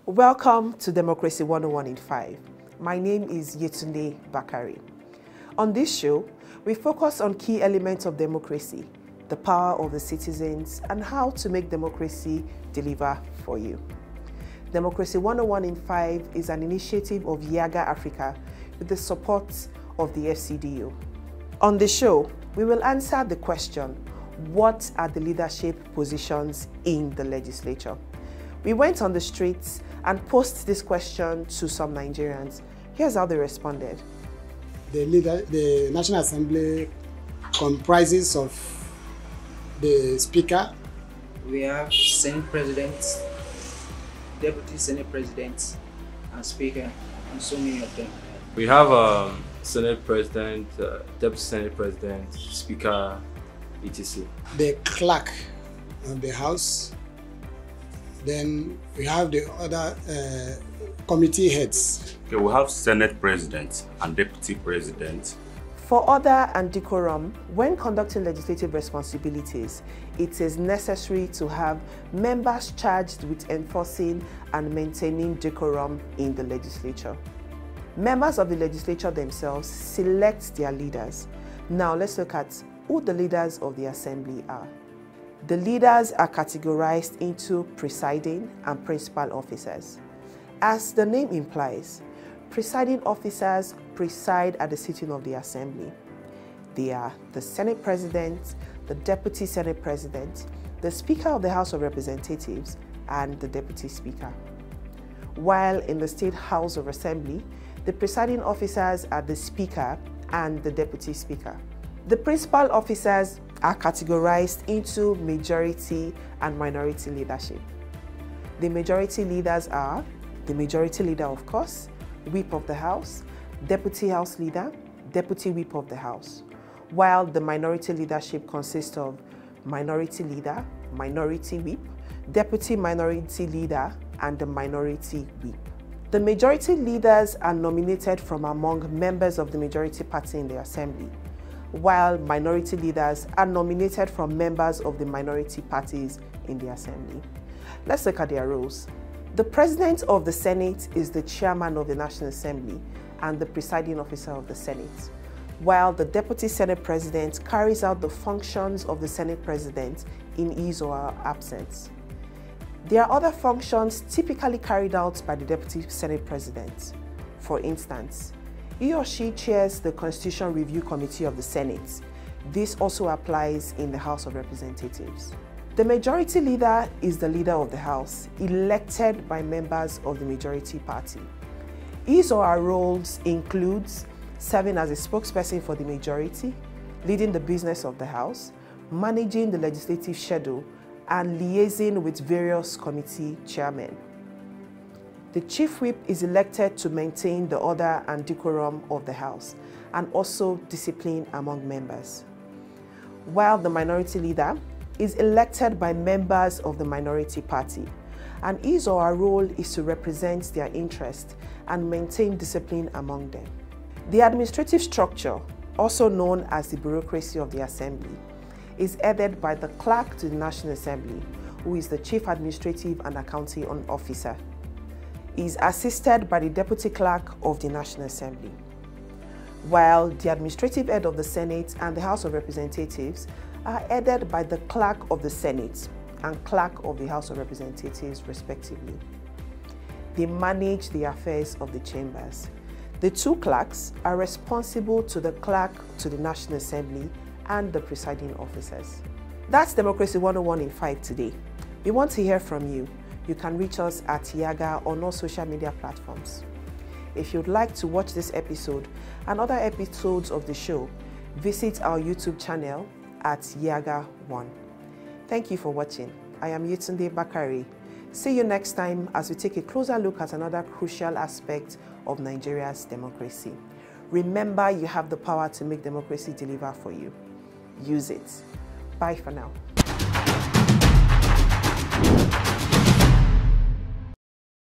Welcome to Democracy 101 in 5. My name is Yetunde Bakari. On this show, we focus on key elements of democracy, the power of the citizens, and how to make democracy deliver for you. Democracy 101 in 5 is an initiative of Yaga Africa with the support of the FCDO. On the show, we will answer the question, what are the leadership positions in the legislature? We went on the streets and posed this question to some Nigerians. Here's how they responded. The National Assembly comprises of the Speaker. We have Senate President, Deputy Senate President, and Speaker, and so many of them. We have Senate President, Deputy Senate President, Speaker, etc. The Clerk of the House. Then we have the other committee heads. Okay, we have Senate President and Deputy President. For order and decorum, when conducting legislative responsibilities, it is necessary to have members charged with enforcing and maintaining decorum in the legislature. Members of the legislature themselves select their leaders. Now let's look at who the leaders of the assembly are. The leaders are categorized into presiding and principal officers. As the name implies, presiding officers preside at the sitting of the assembly. They are the Senate President, the Deputy Senate President, the Speaker of the House of Representatives, and the Deputy Speaker. While in the State House of Assembly, the presiding officers are the Speaker and the Deputy Speaker. The principal officers are categorized into majority and minority leadership. The majority leaders are the Majority Leader, of course, Whip of the House, Deputy House Leader, Deputy Whip of the House, while the minority leadership consists of Minority Leader, Minority Whip, Deputy Minority Leader, and the Minority Whip. The majority leaders are nominated from among members of the majority party in the assembly, while minority leaders are nominated from members of the minority parties in the assembly. Let's look at their roles. The President of the Senate is the Chairman of the National Assembly and the presiding officer of the Senate, while the Deputy Senate President carries out the functions of the Senate President in his or her absence. There are other functions typically carried out by the Deputy Senate President. For instance, he or she chairs the Constitution Review Committee of the Senate. This also applies in the House of Representatives. The Majority Leader is the Leader of the House, elected by members of the majority party. His or her roles includes serving as a spokesperson for the majority, leading the business of the House, managing the legislative schedule, and liaising with various committee chairmen. The Chief Whip is elected to maintain the order and decorum of the House and also discipline among members, while the Minority Leader is elected by members of the minority party, and his or her role is to represent their interest and maintain discipline among them. The administrative structure, also known as the bureaucracy of the Assembly, is headed by the Clerk to the National Assembly, who is the Chief Administrative and Accounting Officer. He is assisted by the Deputy Clerk of the National Assembly, while the administrative head of the Senate and the House of Representatives are headed by the Clerk of the Senate and Clerk of the House of Representatives, respectively. They manage the affairs of the chambers. The two clerks are responsible to the Clerk to the National Assembly and the presiding officers. That's Democracy 101 in 5 today. We want to hear from you. You can reach us at Yaga on all social media platforms. If you'd like to watch this episode and other episodes of the show, visit our YouTube channel at Yaga1. Thank you for watching. I am Yetunde Bakari. See you next time as we take a closer look at another crucial aspect of Nigeria's democracy. Remember, you have the power to make democracy deliver for you. Use it. Bye for now.